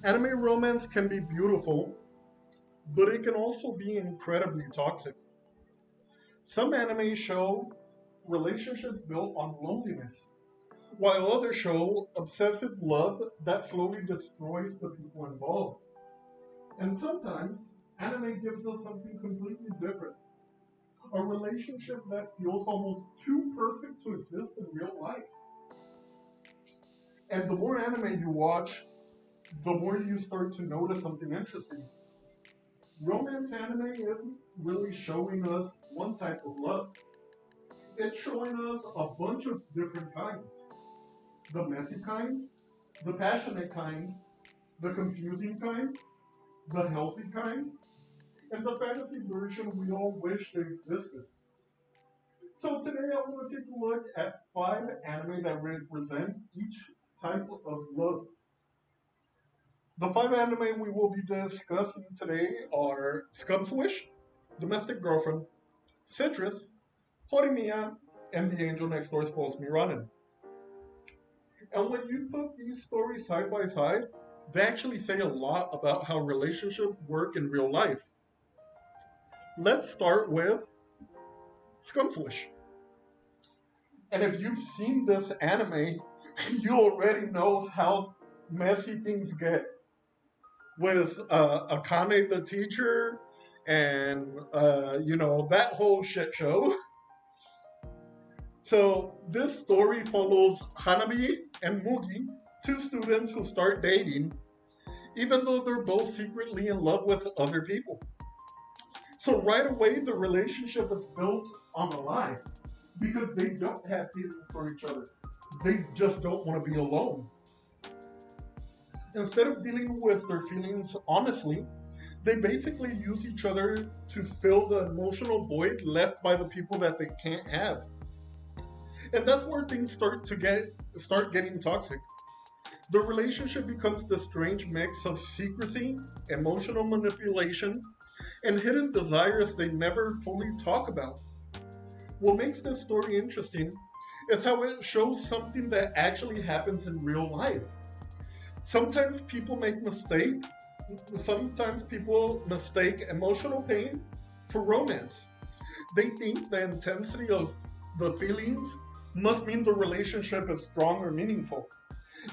Anime romance can be beautiful, but it can also be incredibly toxic. Some anime show relationships built on loneliness, while others show obsessive love that slowly destroys the people involved. And sometimes, anime gives us something completely different, a relationship that feels almost too perfect to exist in real life. And the more anime you watch, the more you start to notice something interesting. Romance anime isn't really showing us one type of love. It's showing us a bunch of different kinds. The messy kind, the passionate kind, the confusing kind, the healthy kind, and the fantasy version we all wish they existed. So today I want to take a look at 5 anime that represent each type of love. The 5 anime we will be discussing today are Scum's Wish, Domestic Girlfriend, Citrus, Horimiya, and The Angel Next Door Spoils Me Rotten. And when you put these stories side by side, they actually say a lot about how relationships work in real life. Let's start with Scum's Wish. And if you've seen this anime, you already know how messy things get with Akane the teacher and, that whole shit show. So this story follows Hanabi and Mugi, 2 students who start dating, even though they're both secretly in love with other people. So right away, the relationship is built on a lie because they don't have feelings for each other. They just don't want to be alone. Instead of dealing with their feelings honestly, they basically use each other to fill the emotional void left by the people that they can't have. And that's where things start getting toxic. The relationship becomes this strange mix of secrecy, emotional manipulation, and hidden desires they never fully talk about. What makes this story interesting is how it shows something that actually happens in real life. Sometimes people make mistakes. Sometimes people mistake emotional pain for romance. They think the intensity of the feelings must mean the relationship is strong or meaningful,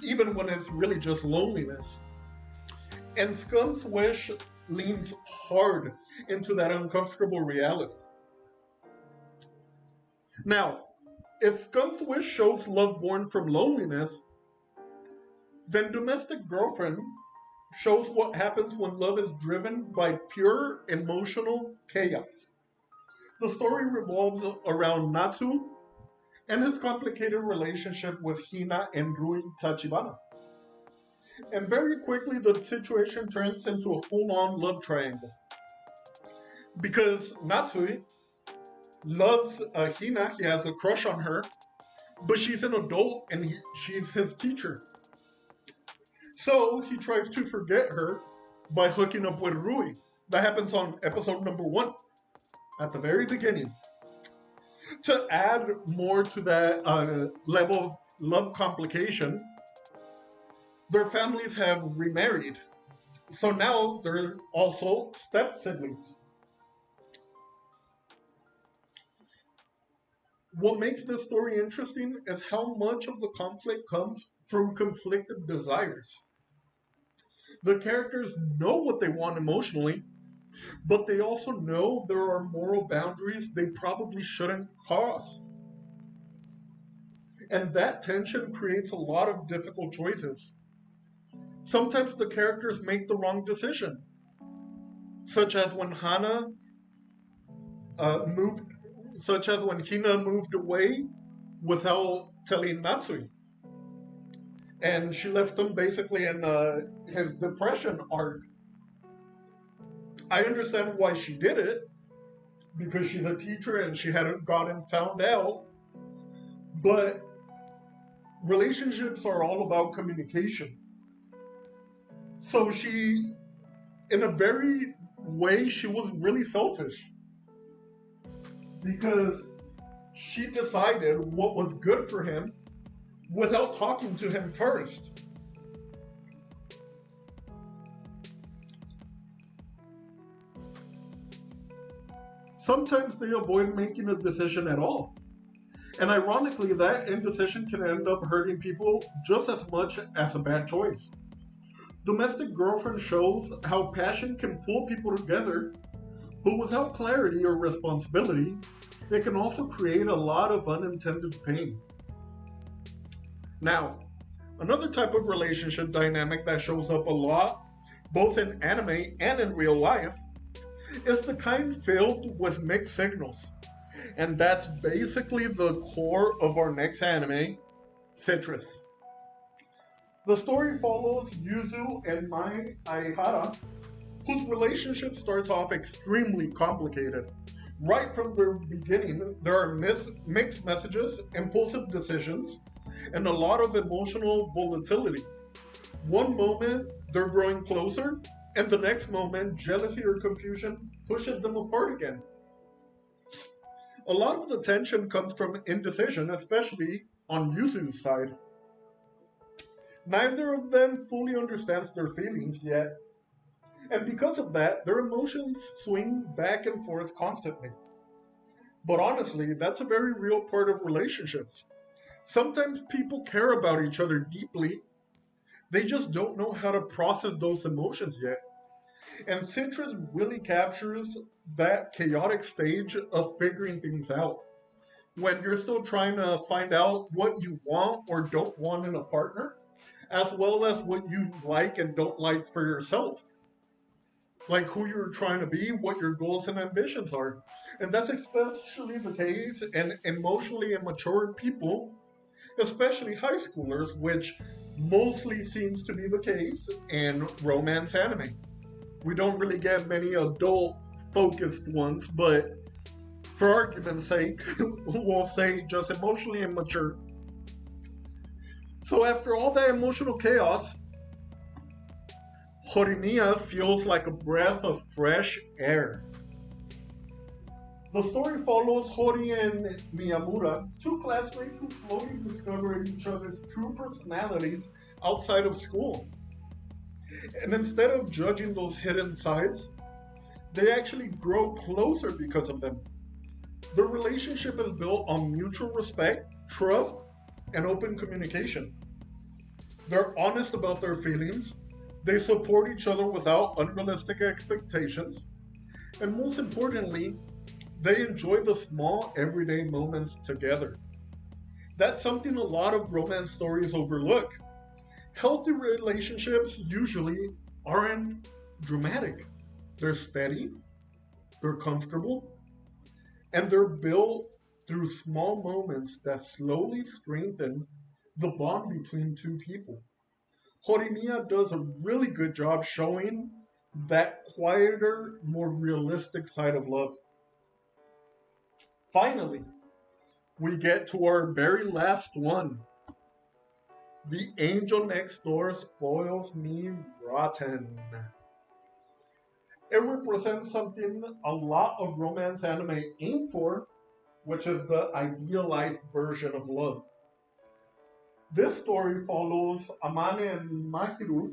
even when it's really just loneliness. And Scum's Wish leans hard into that uncomfortable reality. Now, if Scum's Wish shows love born from loneliness, then Domestic Girlfriend shows what happens when love is driven by pure emotional chaos. The story revolves around Natsu and his complicated relationship with Hina and Rui Tachibana. And very quickly, the situation turns into a full-on love triangle. Because Natsu loves Hina, he has a crush on her, but she's an adult and she's his teacher. So he tries to forget her by hooking up with Rui. That happens on episode number 1, at the very beginning. To add more to that level of love complication, their families have remarried. So now they're also step siblings. What makes this story interesting is how much of the conflict comes from conflicted desires. The characters know what they want emotionally, but they also know there are moral boundaries they probably shouldn't cross. And that tension creates a lot of difficult choices. Sometimes the characters make the wrong decision, such as when moved, such as when Hina moved away without telling Natsui, and she left him basically in his depression arc. I understand why she did it, because she's a teacher and she hadn't gotten found out, but relationships are all about communication. So she, in a very way, she was really selfish because she decided what was good for him without talking to him first. Sometimes they avoid making a decision at all. And ironically, that indecision can end up hurting people just as much as a bad choice. Domestic Girlfriend shows how passion can pull people together, but without clarity or responsibility, it can also create a lot of unintended pain. Now, another type of relationship dynamic that shows up a lot, both in anime and in real life, is the kind filled with mixed signals. And that's basically the core of our next anime, Citrus. The story follows Yuzu and Mai Aihara, whose relationship starts off extremely complicated. Right from the beginning, there are mixed messages, impulsive decisions, and a lot of emotional volatility. One moment, they're growing closer, and the next moment, jealousy or confusion pushes them apart again. A lot of the tension comes from indecision, especially on Yuzu's side. Neither of them fully understands their feelings yet, and because of that, their emotions swing back and forth constantly. But honestly, that's a very real part of relationships. Sometimes people care about each other deeply, they just don't know how to process those emotions yet. And Citrus really captures that chaotic stage of figuring things out. When you're still trying to find out what you want or don't want in a partner, as well as what you like and don't like for yourself. Like who you're trying to be, what your goals and ambitions are. And that's especially the case in emotionally immature people, especially high schoolers, which mostly seems to be the case in romance anime. We don't really get many adult focused ones, but for argument's sake, we'll say just emotionally immature. So after all that emotional chaos, Horimiya feels like a breath of fresh air. The story follows Hori and Miyamura, two classmates who slowly discover each other's true personalities outside of school. And instead of judging those hidden sides, they actually grow closer because of them. Their relationship is built on mutual respect, trust, and open communication. They're honest about their feelings, they support each other without unrealistic expectations, and most importantly, they enjoy the small everyday moments together. That's something a lot of romance stories overlook. Healthy relationships usually aren't dramatic. They're steady, they're comfortable, and they're built through small moments that slowly strengthen the bond between two people. Horimiya does a really good job showing that quieter, more realistic side of love. Finally, we get to our very last one. The angel next door spoils me rotten. It represents something a lot of romance anime aim for, which is the idealized version of love. This story follows Amane and Mahiru,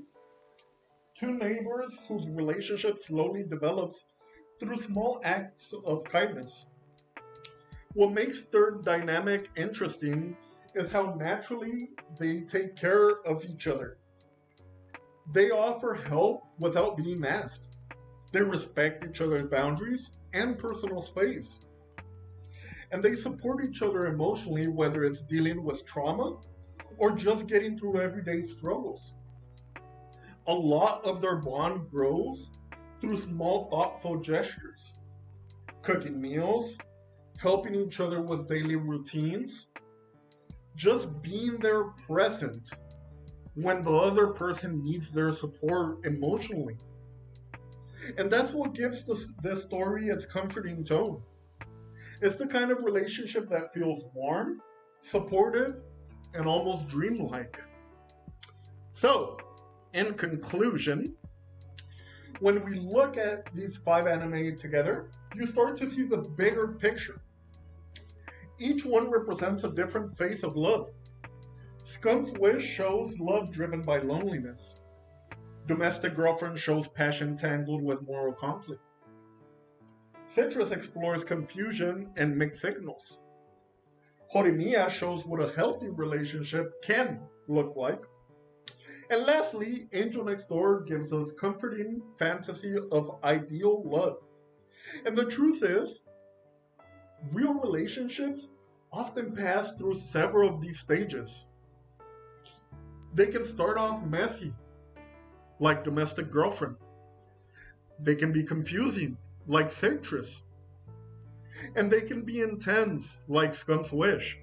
two neighbors whose relationship slowly develops through small acts of kindness. What makes their dynamic interesting is how naturally they take care of each other. They offer help without being asked. They respect each other's boundaries and personal space. And they support each other emotionally, whether it's dealing with trauma or just getting through everyday struggles. A lot of their bond grows through small, thoughtful gestures, cooking meals, helping each other with daily routines, just being there present when the other person needs their support emotionally. And that's what gives this story its comforting tone. It's the kind of relationship that feels warm, supportive, and almost dreamlike. So, in conclusion, when we look at these five anime together, you start to see the bigger picture. Each one represents a different face of love. Scum's Wish shows love driven by loneliness. Domestic Girlfriend shows passion tangled with moral conflict. Citrus explores confusion and mixed signals. Horimiya shows what a healthy relationship can look like. And lastly, Angel Next Door gives us comforting fantasy of ideal love. And the truth is, real relationships often pass through several of these stages. They can start off messy, like Domestic Girlfriend. They can be confusing, like Citrus. And they can be intense, like Scum's Wish.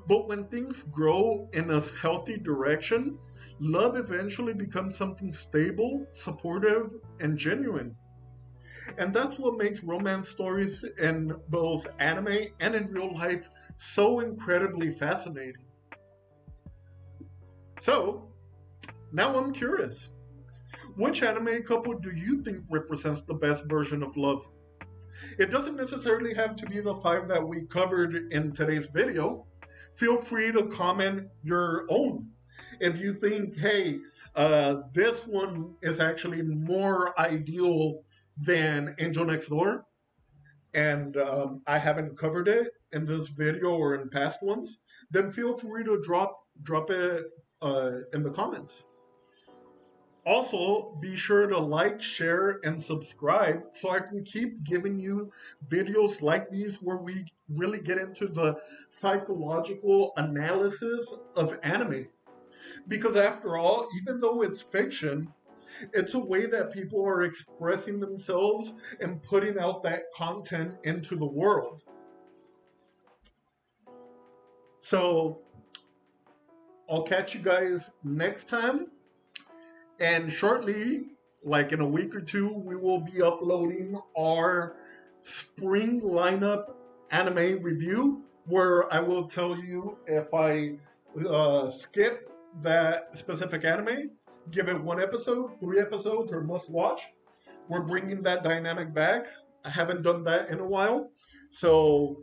But when things grow in a healthy direction, love eventually becomes something stable, supportive, and genuine. And that's what makes romance stories in both anime and in real life so incredibly fascinating. So, now I'm curious. Which anime couple do you think represents the best version of love? It doesn't necessarily have to be the 5 that we covered in today's video. Feel free to comment your own. If you think, hey, this one is actually more ideal than Angel Next Door, and I haven't covered it in this video or in past ones, then feel free to drop it in the comments. Also, be sure to like, share, and subscribe so I can keep giving you videos like these where we really get into the psychological analysis of anime. Because after all, even though it's fiction, it's a way that people are expressing themselves and putting out that content into the world. So, I'll catch you guys next time. And shortly, like in a week or two, we will be uploading our spring lineup anime review, where I will tell you if I skip that specific anime, give it 1 episode, 3 episodes, or must watch. We're bringing that dynamic back. I haven't done that in a while. So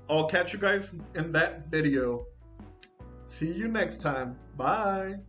I'll catch you guys in that video. See you next time. Bye.